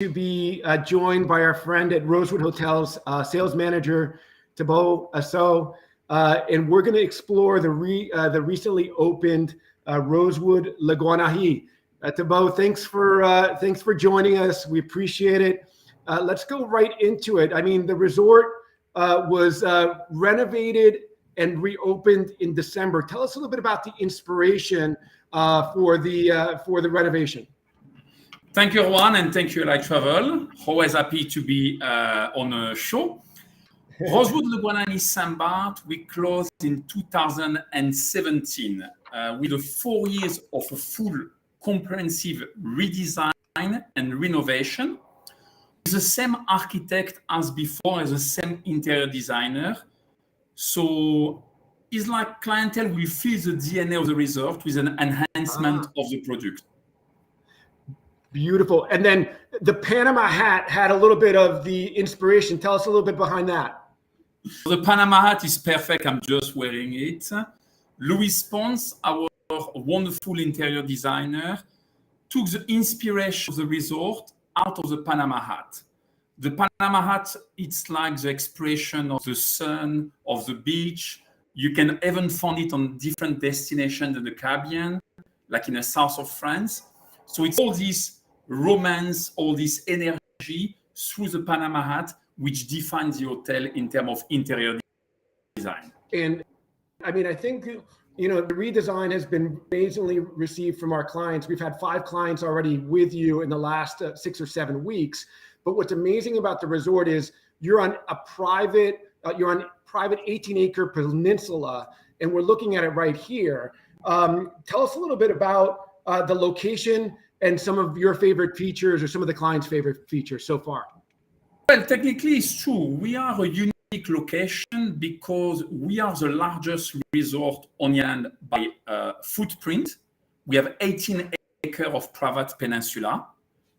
to be joined by our friend at Rosewood Hotels, sales manager, Daivd Asso, and we're going to explore the recently opened Rosewood Le Guanahani. Daivd, thanks for joining us. We appreciate it. Let's go right into it. I mean, the resort was renovated and reopened in December. Tell us a little bit about the inspiration for the renovation. Thank you, Juan, and thank you, Like Travel. Always happy to be on a show. Rosewood Le Guanahani St. Barth, we closed in 2017 with 4 years of a full comprehensive redesign and renovation. With the same architect as before, as the same interior designer. So it's like clientele will feel the DNA of the resort with an enhancement of the product. Beautiful. And then the Panama Hat had a little bit of the inspiration. Tell us a little bit behind that. The Panama Hat is perfect. I'm just wearing it. Pons, our wonderful interior designer, took the inspiration of the resort out of the Panama Hat. The Panama Hat, it's like the expression of the sun, of the beach. You can even find it on different destinations in the Caribbean, like in the south of France. So it's all this romance, all this energy through the Panama Hat, which defines the hotel in terms of interior design. And I mean, I think, the redesign has been amazingly received from our clients. We've had 5 clients already with you in the last 6 or 7 weeks. But what's amazing about the resort is you're on private 18-acre peninsula, and we're looking at it right here. Tell us a little bit about the location and some of your favorite features or some of the clients' favorite features so far. Well, technically it's true. We are a unique location because we are the largest resort on the island by footprint. We have 18 acres of private peninsula.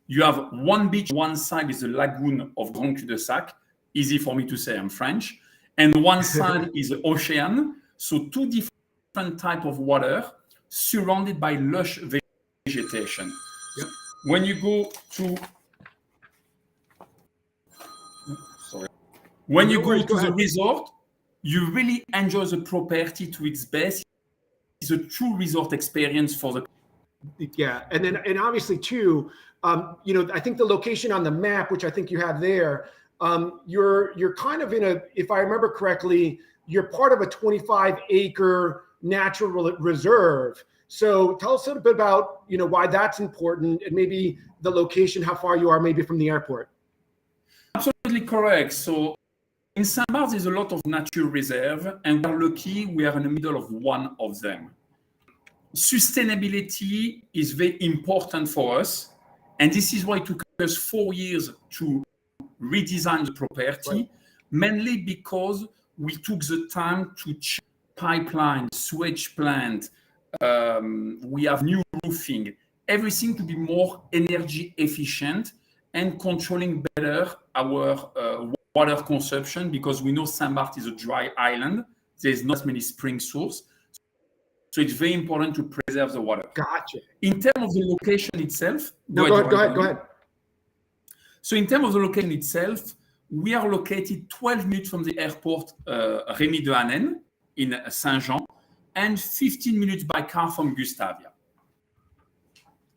You have one beach, one side is the lagoon of Grand Cul-de-Sac. Easy for me to say, I'm French. And one side is the ocean. So 2 different types of water surrounded by lush vegetation. Yep. When you go to the resort, you really enjoy the property to its best. It's a true resort experience for the. Yeah, and obviously too, I think the location on the map, which I think you have there, you're kind of in a, if I remember correctly, you're part of a 25-acre natural reserve. So tell us a little bit about, why that's important and maybe the location, how far you are maybe from the airport. Absolutely correct. So in St. Barth, there's a lot of nature reserve, and we're lucky we are in the middle of one of them. Sustainability is very important for us, and this is why it took us 4 years to redesign the property, right. Mainly because we took the time to check pipeline, sewage plant, we have new roofing, everything to be more energy efficient and controlling better our water consumption, because we know St. Barth is a dry island. There's not many spring sources. So it's very important to preserve the water. Gotcha. In terms of the location itself. Go ahead. So in terms of the location itself, we are located 12 minutes from the airport, Rémy de Hanen in Saint-Jean, and 15 minutes by car from Gustavia.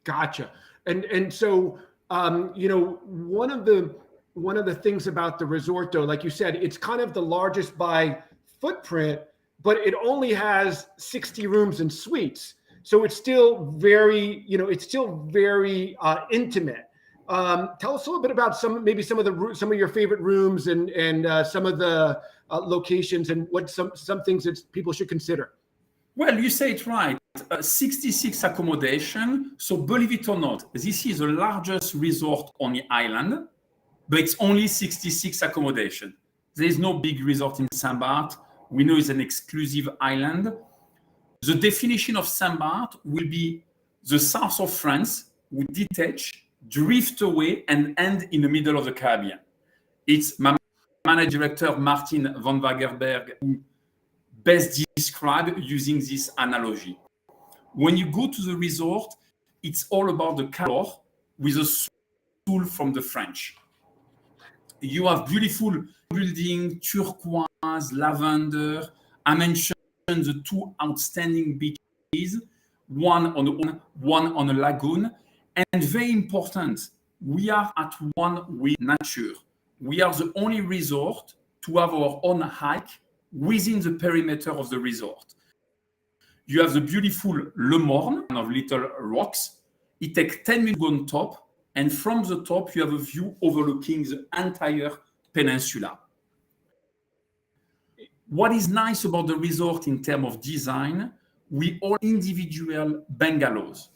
Gotcha. And so, one of the things about the resort, though, like you said, it's kind of the largest by footprint, but it only has 60 rooms and suites. So it's still very, intimate. Tell us a little bit about some of your favorite rooms and some of the locations and what some things that people should consider. Well, you say it right. 66 accommodation. So believe it or not, this is the largest resort on the island, but it's only 66 accommodation. There is no big resort in St. Barth. We know it's an exclusive island. The definition of St. Barth will be the south of France will detach, drift away, and end in the middle of the Caribbean. It's my manager director, Martin van Wagerberg, who best described using this analogy. When you go to the resort, it's all about the color with a tool from the French. You have beautiful building, turquoise, lavender. I mentioned the two outstanding beaches, one on a lagoon. And very important, we are at one with nature. We are the only resort to have our own hike within the perimeter of the resort. You have the beautiful Le Morne of little rocks. It takes 10 minutes to go on top, and from the top you have a view overlooking the entire peninsula. What is nice about the resort in terms of design, we all individual bungalows,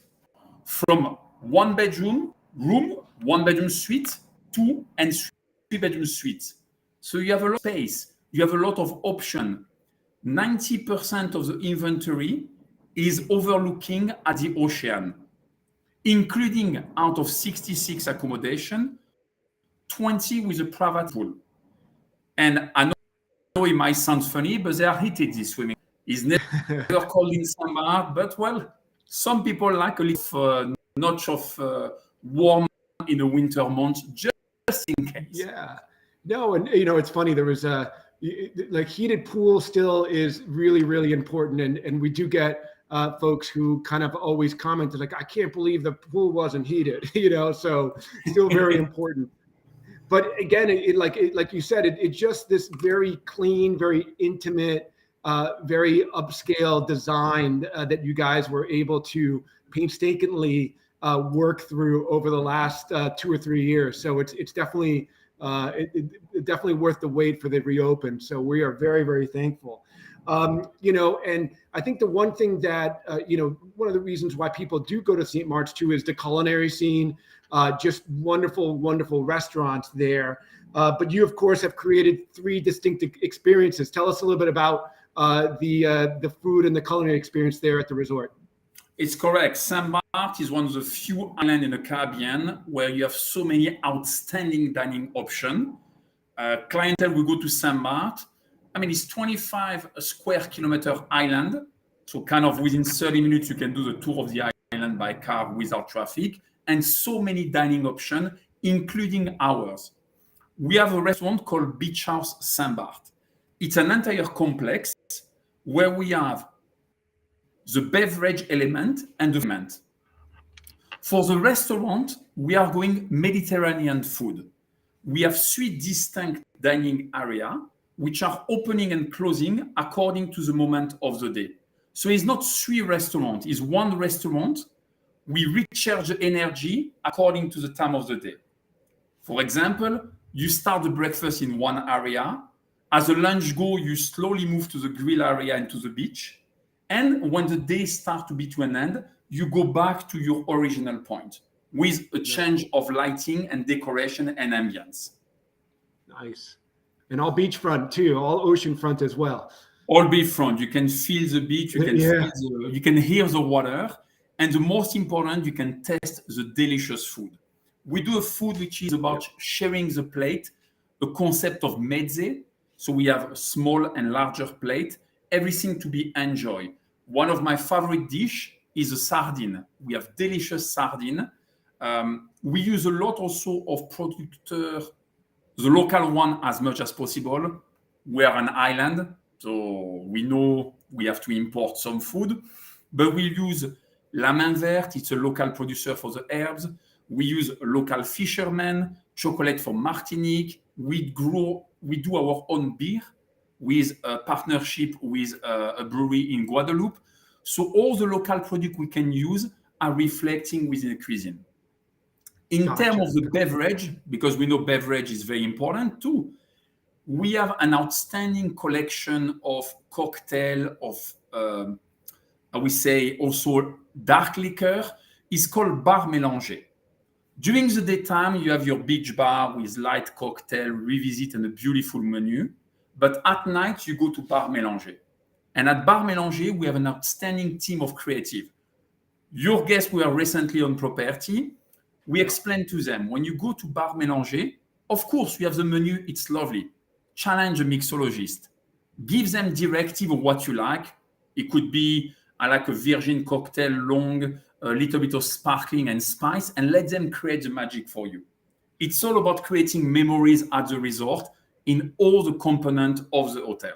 from one bedroom room, one bedroom suite, 2 and 3 bedroom suites. So you have a lot of space, you have a lot of option. 90% of the inventory is overlooking at the ocean, including out of 66 accommodation, 20 with a private pool. And I know it might sound funny, but they are heated, this swimming. It's never cold in summer, but well, some people like a little notch of warm in the winter months, just in case. Yeah. No, and it's funny. There was like heated pool still is really, really important, and we do get folks who kind of always commented like, I can't believe the pool wasn't heated, so still very important. But again, like you said, it's just this very clean, very intimate, very upscale design that you guys were able to painstakingly work through over the last 2 or 3 years. So it's definitely definitely worth the wait for the reopen. So we are very, very thankful. And I think the one thing that, one of the reasons why people do go to St. Mark's too is the culinary scene, just wonderful, wonderful restaurants there. But you, of course, have created 3 distinct experiences. Tell us a little bit about the food and the culinary experience there at the resort. It's correct. St. Mark's is one of the few islands in the Caribbean where you have so many outstanding dining options. Clientele will go to St. Mark's. I mean, it's 25 square kilometer island. So kind of within 30 minutes, you can do the tour of the island by car without traffic. And so many dining options, including ours. We have a restaurant called Beach House St. Bart. It's an entire complex where we have the beverage element and the food. For the restaurant, we are going Mediterranean food. We have 3 distinct dining areas, which are opening and closing according to the moment of the day. So it's not 3 restaurants, it's 1 restaurant. We recharge the energy according to the time of the day. For example, you start the breakfast in one area. As the lunch goes, you slowly move to the grill area and to the beach. And when the day starts to be to an end, you go back to your original point with a change of lighting and decoration and ambience. Nice. And all beachfront too, all oceanfront as well. All beachfront. You can feel the beach, you can you can hear the water, and the most important, you can taste the delicious food. We do a food which is about sharing the plate, a concept of mezze. So we have a small and larger plate, everything to be enjoyed. One of my favorite dish is a sardine. We have delicious sardine. We use a lot also of producteurs, the local one as much as possible. We are an island, so we know we have to import some food, but we use La Main Verte, it's a local producer for the herbs. We use local fishermen, chocolate from Martinique. We do our own beer with a partnership with a brewery in Guadeloupe. So all the local products we can use are reflecting within the cuisine. In terms of the beverage, because we know beverage is very important too, we have an outstanding collection of cocktail, of, I would say also dark liquor. It's called Bar Mélangé. During the daytime, you have your beach bar with light cocktail, revisit, and a beautiful menu. But at night, you go to Bar Mélangé. And at Bar Mélangé, we have an outstanding team of creative. Your guests were recently on property. We explain to them, when you go to Bar Mélangé, of course, we have the menu, it's lovely. Challenge a mixologist. Give them directive of what you like. It could be, I like a virgin cocktail, long, a little bit of sparkling and spice, and let them create the magic for you. It's all about creating memories at the resort in all the components of the hotel.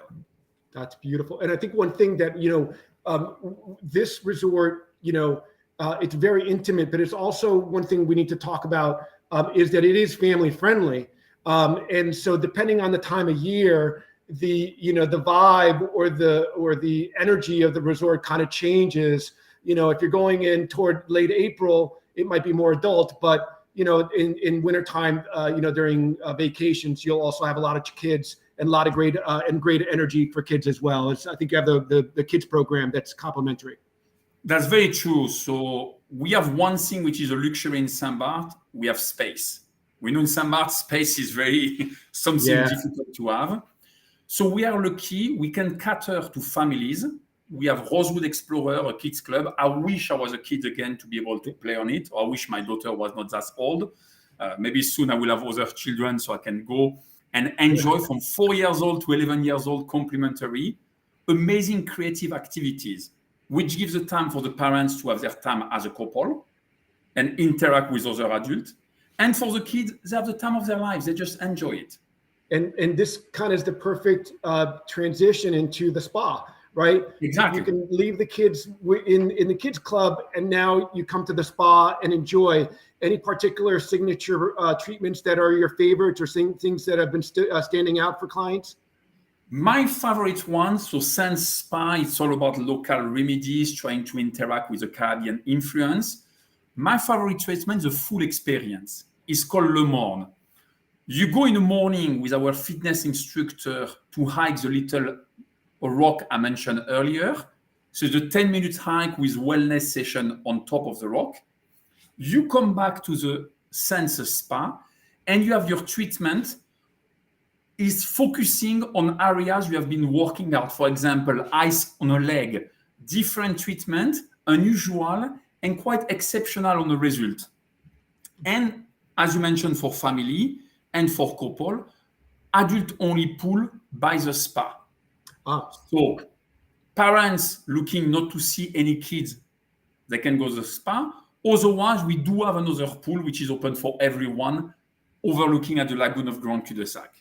That's beautiful. And I think one thing that, this resort, it's very intimate, but it's also one thing we need to talk about is that it is family friendly. And so depending on the time of year, the vibe or the energy of the resort kind of changes. If you're going in toward late April, it might be more adult, but in wintertime, during vacations, you'll also have a lot of kids and a lot of great energy for kids as well. I think you have the kids program that's complimentary. That's very true. So we have one thing which is a luxury in Saint Barth. We have space. We know in Saint Barth, space is very something difficult to have. So we are lucky. We can cater to families. We have Rosewood Explorer, a kids club. I wish I was a kid again to be able to play on it. Or I wish my daughter was not that old. Maybe soon I will have other children so I can go and enjoy from 4 years old to 11 years old complimentary. Amazing creative activities, which gives the time for the parents to have their time as a couple and interact with other adults. And for the kids, they have the time of their lives. They just enjoy it. And this kind of is the perfect transition into the spa, right? Exactly. You can leave the kids in the kids club, and now you come to the spa and enjoy. Any particular signature treatments that are your favorites or things that have been standing out for clients? My favorite one, so Sense Spa, it's all about local remedies, trying to interact with the Caribbean influence. My favorite treatment is a full experience. It's called Le Morne. You go in the morning with our fitness instructor to hike the little rock I mentioned earlier. So the 10-minute hike with wellness session on top of the rock. You come back to the Sense Spa and you have your treatment is focusing on areas you have been working out. For example, ice on a leg, different treatment, unusual and quite exceptional on the result. And as you mentioned, for family and for couple, adult-only pool by the spa. So parents looking not to see any kids, they can go to the spa. Otherwise, we do have another pool which is open for everyone, overlooking at the lagoon of Grand Cul-de-Sac.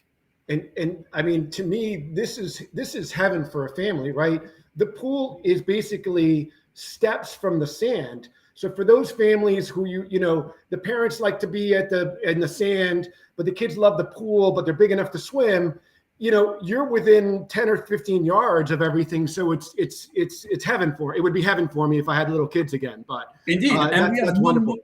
And I mean, to me, this is heaven for a family, right? The pool is basically steps from the sand. So for those families who the parents like to be in the sand, but the kids love the pool, but they're big enough to swim. You're within 10 or 15 yards of everything. So it's heaven for it would be heaven for me if I had little kids again. But indeed, and that's wonderful.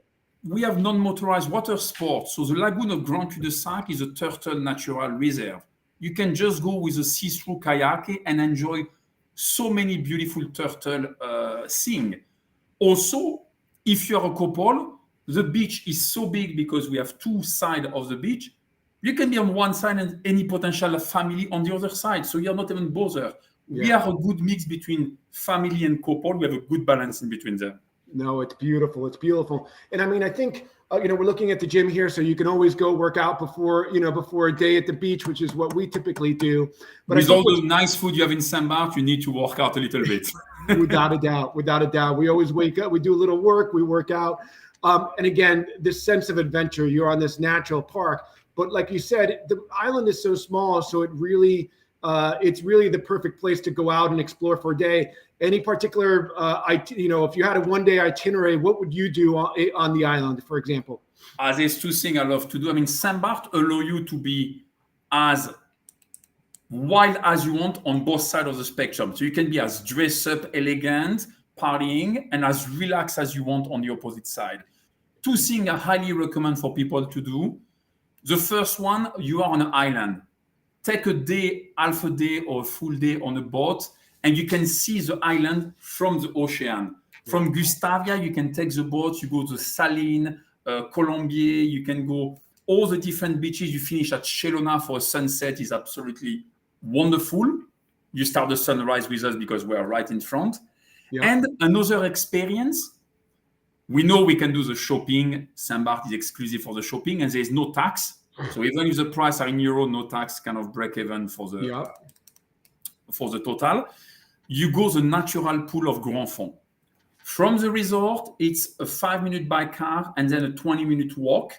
We have non-motorized water sports. So the lagoon of Grand Cul-de-Sac is a turtle natural reserve. You can just go with a see-through kayak and enjoy so many beautiful turtle seeing. Also, if you're a couple, the beach is so big because we have two sides of the beach. You can be on one side and any potential family on the other side. So you're not even bothered. Yeah. We are a good mix between family and couple. We have a good balance in between them. No, it's beautiful. It's beautiful. And I mean, I think, we're looking at the gym here, so you can always go work out before a day at the beach, which is what we typically do. But with all the nice food you have in Saint Barth, you need to work out a little bit. Without a doubt. We always wake up, we do a little work, we work out. And again, this sense of adventure, you're on this natural park. But like you said, the island is so small, so it's really the perfect place to go out and explore for a day. Any particular, if you had a one-day itinerary, what would you do on the island, for example? There's two things I love to do. I mean, Saint Barth allows you to be as wild as you want on both sides of the spectrum. So you can be as dressed up, elegant, partying, and as relaxed as you want on the opposite side. Two things I highly recommend for people to do. The first one, you are on an island. Take a day, half a day, or a full day on a boat, and you can see the island from the ocean. From Gustavia, you can take the boat, you go to Saline, Colombier, you can go all the different beaches. You finish at Chelona for a sunset, is absolutely wonderful. You start the sunrise with us because we are right in front. Yeah. And another experience, we know we can do the shopping. Saint Barth is exclusive for the shopping, and there is no tax. So even if the price are in euro, no tax, kind of break even for the total. You go the natural pool of Grand Fond. From the resort, it's a 5-minute by car and then a 20-minute walk.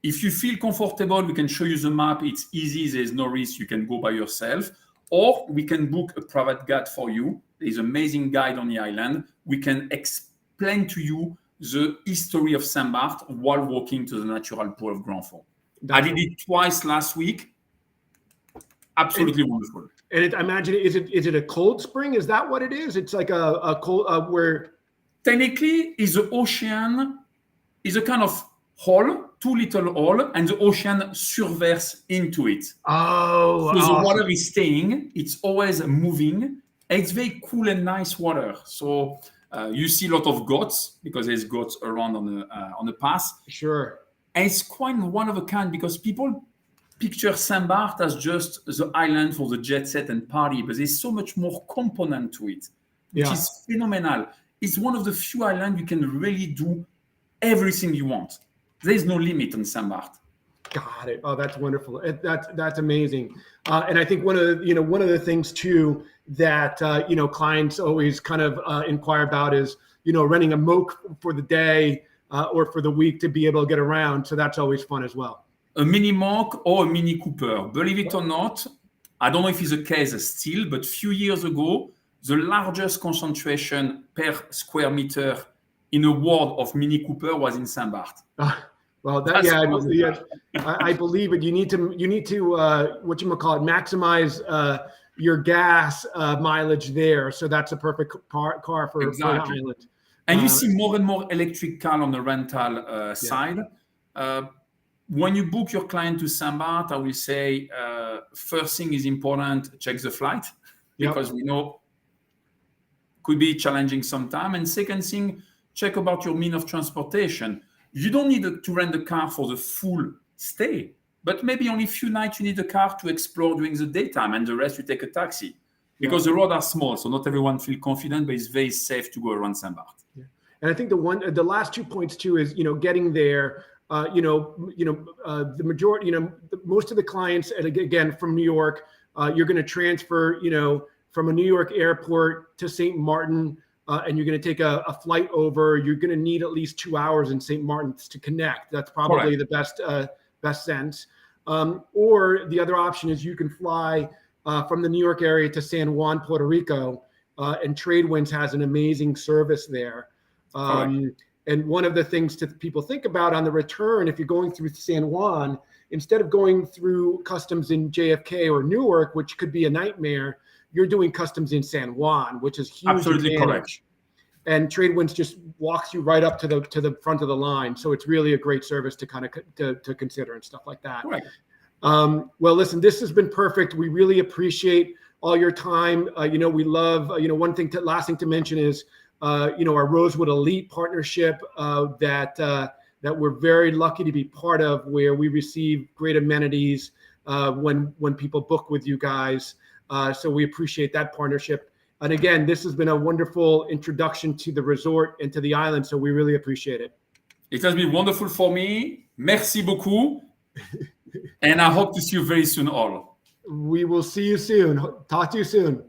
if you feel comfortable, we can show you the map. It's easy. There's no risk. You can go by yourself. Or we can book a private guide for you. There's an amazing guide on the island. We can explain to you the history of Saint Barth while walking to the natural pool of Grand Fond. I did it twice last week. Absolutely wonderful. And I imagine, is it a cold spring? Is that what it is? It's like a cold where... Technically, is the ocean is a kind of hole, two little hole, and the ocean surverse into it. Oh, so the water is staying. It's always moving. And it's very cool and nice water. So you see a lot of goats because there's goats around on the pass. Sure. And it's quite one of a kind because people picture Saint Barth as just the island for the jet set and party, but there's so much more component to it, which is phenomenal. It's one of the few islands you can really do everything you want. There's no limit on Saint Barth. Got it. Oh, that's wonderful. That's amazing. And I think one of the things too that clients always kind of inquire about is renting a moke for the day or for the week to be able to get around. So that's always fun as well. A mini moke or a mini Cooper. Believe it or not, I don't know if it's the case still, but a few years ago, the largest concentration per square meter in a world of Mini Cooper was in Saint Barth. Well, I believe it. You need to maximize your gas mileage there. So that's a perfect car for an island. And you see more and more electric car on the rental side. When you book your client to Saint Barth, I will say first thing is important, check the flight because we know could be challenging sometime. And second thing, check about your mean of transportation. You don't need to rent the car for the full stay, but maybe only a few nights you need a car to explore during the daytime and the rest you take a taxi because the roads are small. So not everyone feels confident, but it's very safe to go around Saint Barth. Yeah. And I think the last 2 points too is, getting there, the majority, most of the clients, and again, from New York, you're going to transfer, from a New York airport to St. Martin, and you're going to take a flight over. You're going to need at least 2 hours in St. Martin's to connect. That's probably the best sense. Or the other option is you can fly from the New York area to San Juan, Puerto Rico, and Tradewinds has an amazing service there. And one of the things people think about on the return, if you're going through San Juan, instead of going through customs in JFK or Newark, which could be a nightmare, you're doing customs in San Juan, which is huge. Absolutely correct. And Tradewinds just walks you right up to the front of the line, so it's really a great service to kind of to consider and stuff like that. Right. Well, listen, this has been perfect. We really appreciate all your time. We love. Last thing to mention is, our Rosewood Elite partnership that we're very lucky to be part of, where we receive great amenities when people book with you guys. So we appreciate that partnership. And again, this has been a wonderful introduction to the resort and to the island. So we really appreciate it. It has been wonderful for me. Merci beaucoup. And I hope to see you very soon all. We will see you soon. Talk to you soon.